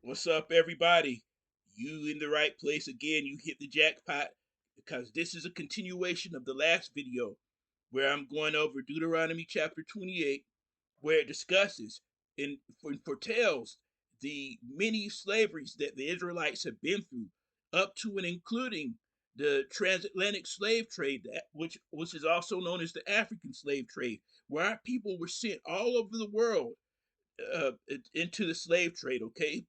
What's up, everybody? You in the right place again. You hit the jackpot because this is a continuation of the last video where I'm going over Deuteronomy chapter 28, where it discusses and foretells the many slaveries that the Israelites have been through, up to and including the transatlantic slave trade, which is also known as the African slave trade, where our people were sent all over the world into the slave trade. Okay,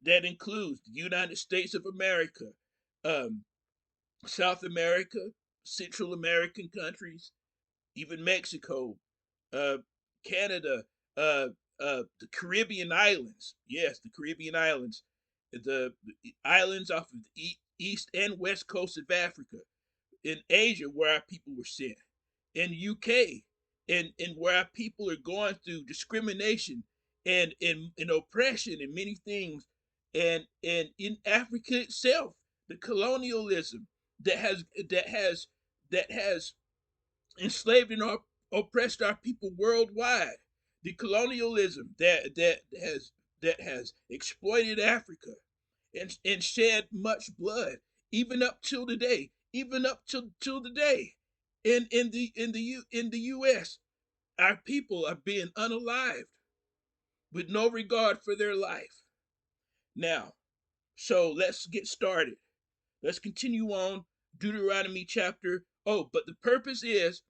that includes the United States of America, um, South America, Central American countries, even Mexico, uh, Canada, uh, the Caribbean islands. Yes, the Caribbean islands, the islands off of the east and west coast of Africa, in Asia, where our people were sent, in UK, and where our people are going through discrimination and oppression and many things, and in Africa itself, the colonialism that has enslaved and oppressed our people worldwide, the colonialism that has exploited Africa and shed much blood, even up till today, even up till today, in the U.S. Our people are being unalived with no regard for their life. Now, so let's get started. Let's continue on Deuteronomy chapter. Oh, but the purpose is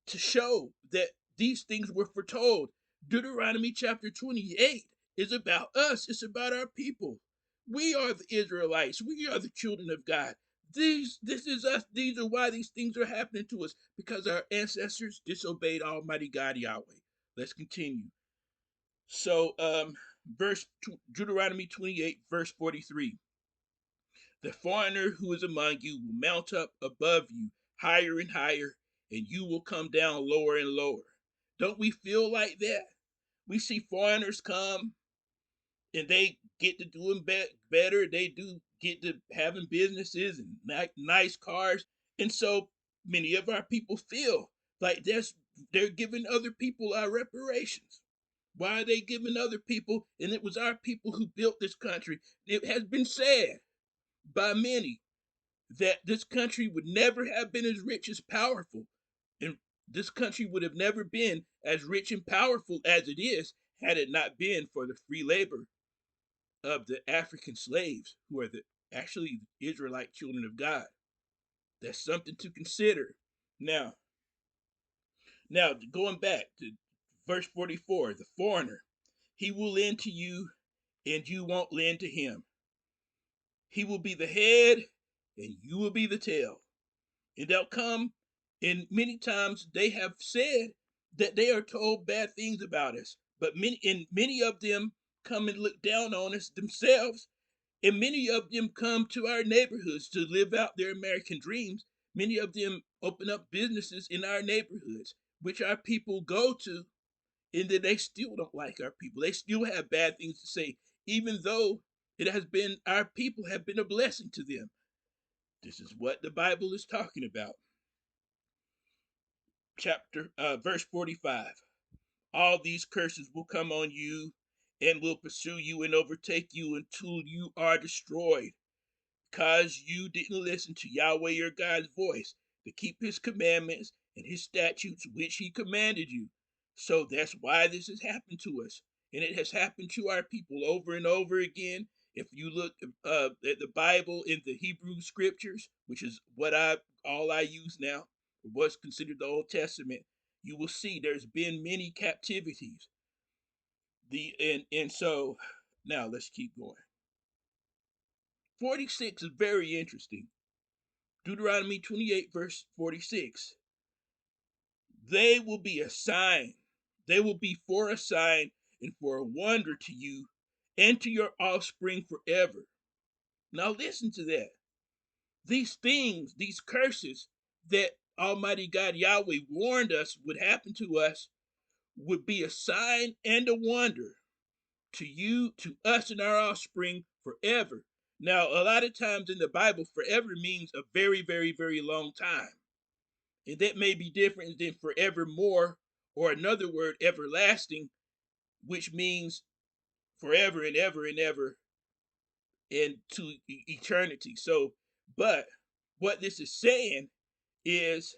to show that these things were foretold. Deuteronomy chapter 28 is about us, it's about our people. We are the Israelites, we are the children of God. This is us. These are why these things are happening to us, because our ancestors disobeyed Almighty God Yahweh. Let's continue. So, Deuteronomy 28, verse 43. The foreigner who is among you will mount up above you higher and higher, and you will come down lower and lower. Don't we feel like that? We see foreigners come and they get to doing better. They do get to having businesses and nice cars. And so many of our people feel like they're giving other people our reparations. Why are they giving other people? And it was our people who built this country. It has been said by many that this country would never have been as rich as powerful. And this country would have never been as rich and powerful as it is had it not been for the free labor of the African slaves, who are actually the Israelite children of God. That's something to consider. Now, now going back to verse 44, the foreigner, he will lend to you and you won't lend to him. He will be the head and you will be the tail. And they'll come, and many times they have said that they are told bad things about us, but many of them come and look down on us themselves, and many of them come to our neighborhoods to live out their American dreams. Many of them open up businesses in our neighborhoods, which our people go to, and then they still don't like our people. They still have bad things to say, even though it has been our people have been a blessing to them. This is what the Bible is talking about. Verse 45. All these curses will come on you and will pursue you and overtake you until you are destroyed, because you didn't listen to Yahweh your God's voice to keep his commandments and his statutes which he commanded you. So that's why this has happened to us, and it has happened to our people over and over again. If you look at the Bible in the Hebrew scriptures, which is what I use now, what's considered the Old Testament, you will see there's been many captivities. And so now let's keep going. 46 is very interesting. Deuteronomy 28, verse 46. They will be a sign. They will be for a sign and for a wonder to you and to your offspring forever. Now listen to that. These things, these curses that Almighty God Yahweh warned us would happen to us, would be a sign and a wonder to you, to us, and our offspring forever. Now, a lot of times in the Bible, forever means a very, very, very long time. And that may be different than forevermore, or another word, everlasting, which means forever and ever and ever and to eternity. So, but what this is saying is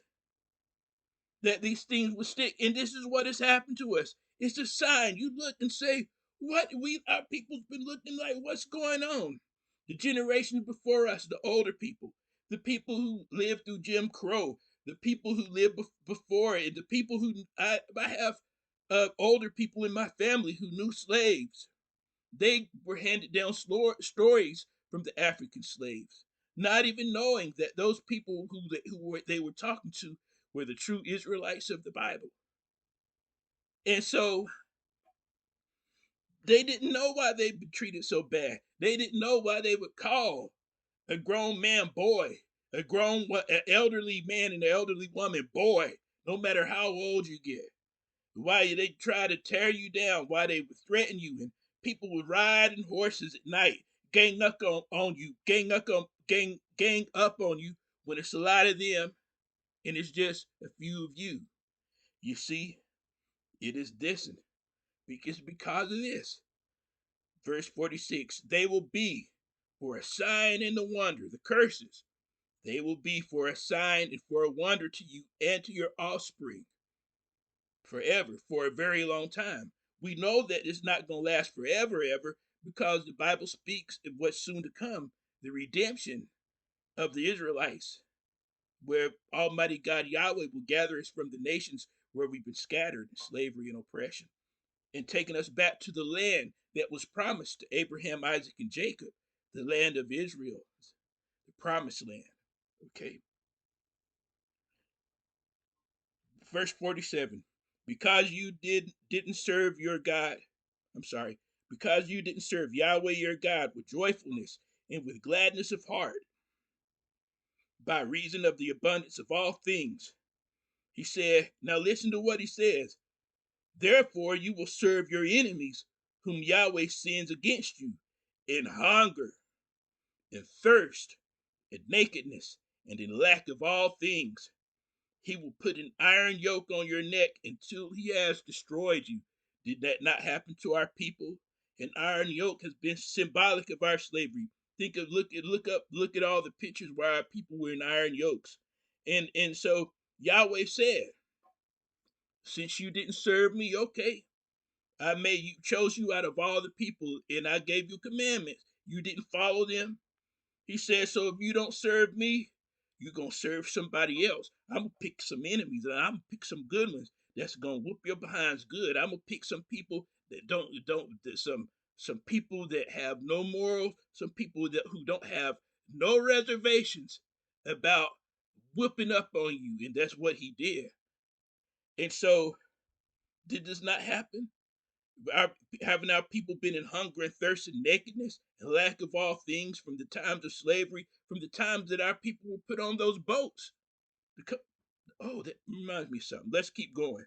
that these things will stick, and this is what has happened to us. It's a sign. You look and say, "What our people's been looking like? What's going on?" The generations before us, the older people, the people who lived through Jim Crow, the people who lived before it, the people who I have older people in my family who knew slaves. They were handed down stories from the African slaves, not even knowing that those people they were talking to were the true Israelites of the Bible. And so they didn't know why they'd been treated so bad. They didn't know why they would call a grown man boy, an elderly man and an elderly woman boy, no matter how old you get. Why they try to tear you down, why they would threaten you, and people would ride in horses at night, gang up on you, gang up on you when it's a lot of them and it's just a few of you. You see, it is this because of this. Verse 46, they will be for a sign and a wonder, the curses. They will be for a sign and for a wonder to you and to your offspring forever, for a very long time. We know that it's not going to last forever, ever, because the Bible speaks of what's soon to come, the redemption of the Israelites, where Almighty God Yahweh will gather us from the nations where we've been scattered in slavery and oppression, and taking us back to the land that was promised to Abraham, Isaac, and Jacob, the land of Israel, the promised land. Okay. Verse 47. Because you didn't serve your God, I'm sorry, because you didn't serve Yahweh your God with joyfulness and with gladness of heart, by reason of the abundance of all things. He said, now listen to what he says. Therefore you will serve your enemies, whom Yahweh sends against you, in hunger, in thirst, in nakedness, and in lack of all things. He will put an iron yoke on your neck until he has destroyed you. Did that not happen to our people? An iron yoke has been symbolic of our slavery. Look at all the pictures where our people were in iron yokes. And so Yahweh said, since you didn't serve me, okay, chose you out of all the people, and I gave you commandments. You didn't follow them. He said, so if you don't serve me, you're going to serve somebody else. I'm going to pick some enemies, and I'm going to pick some good ones that's going to whoop your behinds good. I'm going to pick some people that some people that have no morals, some people who don't have no reservations about whooping up on you. And that's what he did. And so, did this not happen? Having our people been in hunger and thirst and nakedness and lack of all things from the times of slavery, from the times that our people were put on those boats? Oh, that reminds me of something. Let's keep going.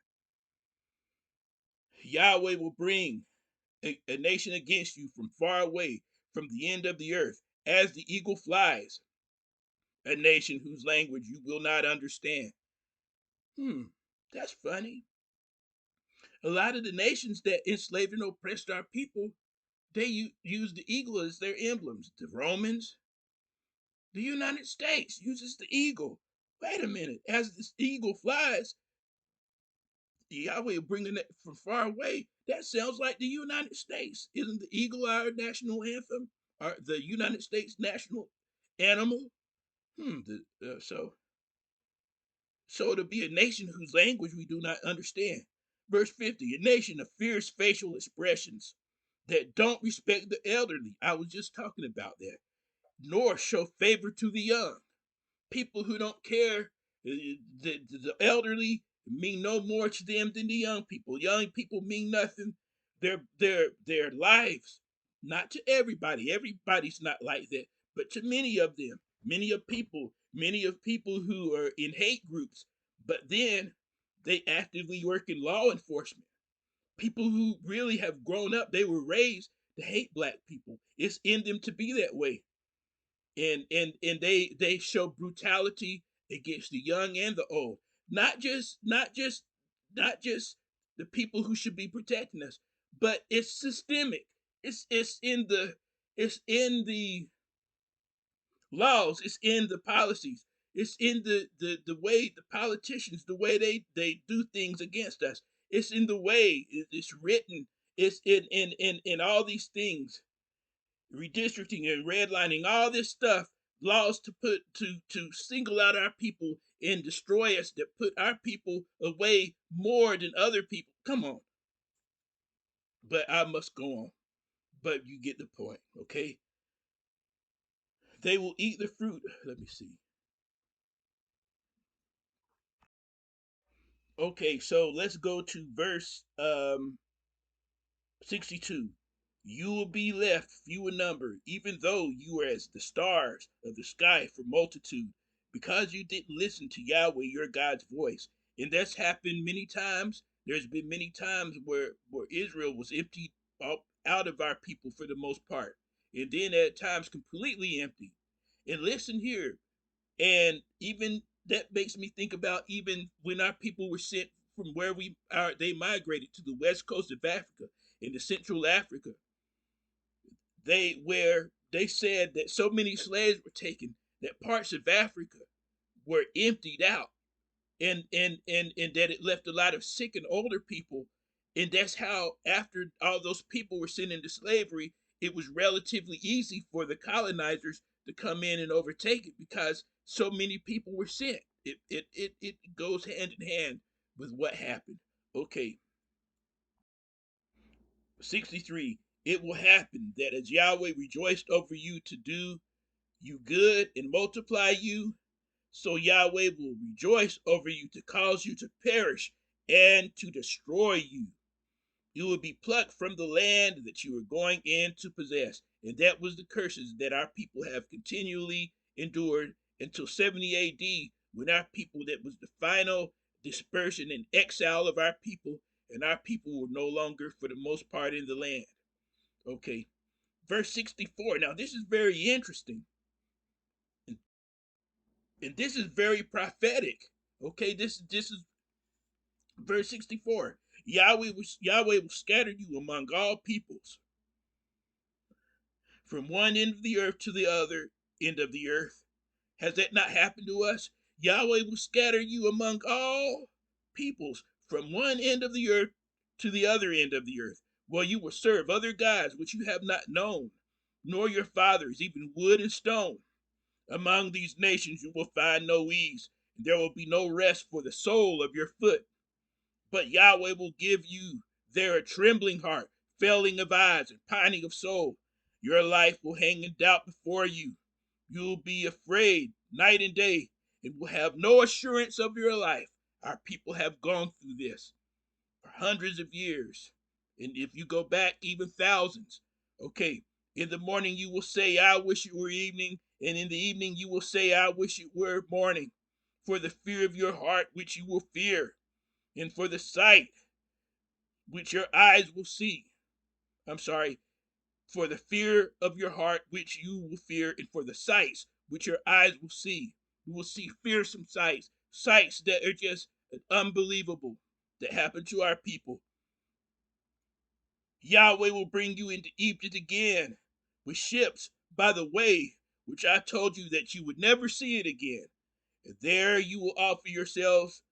Yahweh will bring a nation against you from far away, from the end of the earth, as the eagle flies, a nation whose language you will not understand. That's funny. A lot of the nations that enslaved and oppressed our people, they use the eagle as their emblems. The Romans, the United States uses the eagle. Wait a minute. As this eagle flies, Yahweh bringing it from far away. That sounds like the United States. Isn't the eagle our national anthem? Or the United States national animal? So to be a nation whose language we do not understand. Verse 50, a nation of fierce facial expressions that don't respect the elderly. I was just talking about that. Nor show favor to the young. People who don't care, the elderly mean no more to them than the young people. Young people mean nothing. Their lives, not to everybody. Everybody's not like that, but to many of them, many of people who are in hate groups, but then they actively work in law enforcement. People who really have grown up, they were raised to hate black people. It's in them to be that way, and they show brutality against the young and the old, not just the people who should be protecting us, but it's systemic. It's in It's in the laws. It's in the policies. It's in the way the politicians, the way they do things against us. It's in the way it's written. It's in all these things, redistricting and redlining, all this stuff, laws to put to single out our people and destroy us, that put our people away more than other people. Come on. But I must go on. But you get the point, okay? They will eat the fruit. Let me see. Okay, so let's go to verse 62. You will be left few in number, even though you are as the stars of the sky for multitude, because you didn't listen to Yahweh your God's voice. And that's happened many times. There's been many times where Israel was emptied out of our people for the most part, and then at times completely empty. And listen here, and even that makes me think about even when our people were sent from where we are, they migrated to the west coast of Africa, into Central Africa. They said that so many slaves were taken that parts of Africa were emptied out, and that it left a lot of sick and older people. And that's how, after all those people were sent into slavery, it was relatively easy for the colonizers to come in and overtake it, because so many people were sent. It goes hand in hand with what happened. Okay, 63. It will happen that as Yahweh rejoiced over you to do you good and multiply you, so Yahweh will rejoice over you to cause you to perish and to destroy you. You will be plucked from the land that you are going in to possess. And that was the curses that our people have continually endured until 70 AD, when our people, that was the final dispersion and exile of our people, and our people were no longer, for the most part, in the land. Okay, verse 64. Now, this is very interesting, and, and this is very prophetic. Okay, this is verse 64. Yahweh will scatter you among all peoples, from one end of the earth to the other end of the earth. Has that not happened to us? Yahweh will scatter you among all peoples, from one end of the earth to the other end of the earth. Well, you will serve other gods which you have not known, nor your fathers, even wood and stone. Among these nations you will find no ease, and there will be no rest for the sole of your foot. But Yahweh will give you there a trembling heart, failing of eyes, and pining of soul. Your life will hang in doubt before you. You will be afraid night and day, and will have no assurance of your life. Our people have gone through this for hundreds of years. And if you go back even thousands, okay, in the morning you will say, I wish it were evening. And in the evening you will say, I wish it were morning. For the fear of your heart, which you will fear, and for the sight which your eyes will see. I'm sorry, for the fear of your heart, which you will fear, and for the sights which your eyes will see. You will see fearsome sights, sights that are just unbelievable, that happen to our people. Yahweh will bring you into Egypt again with ships by the way, which I told you that you would never see it again. And there you will offer yourselves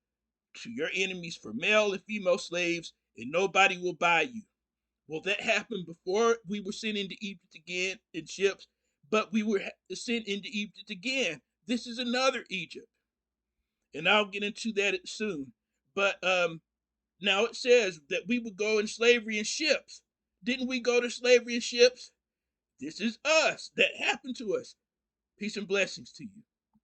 to your enemies for male and female slaves, and nobody will buy you. Well, that happened before we were sent into Egypt again in ships, but we were sent into Egypt again. This is another Egypt, and I'll get into that soon. But now it says that we would go in slavery in ships. Didn't we go to slavery in ships? This is us. That happened to us. Peace and blessings to you.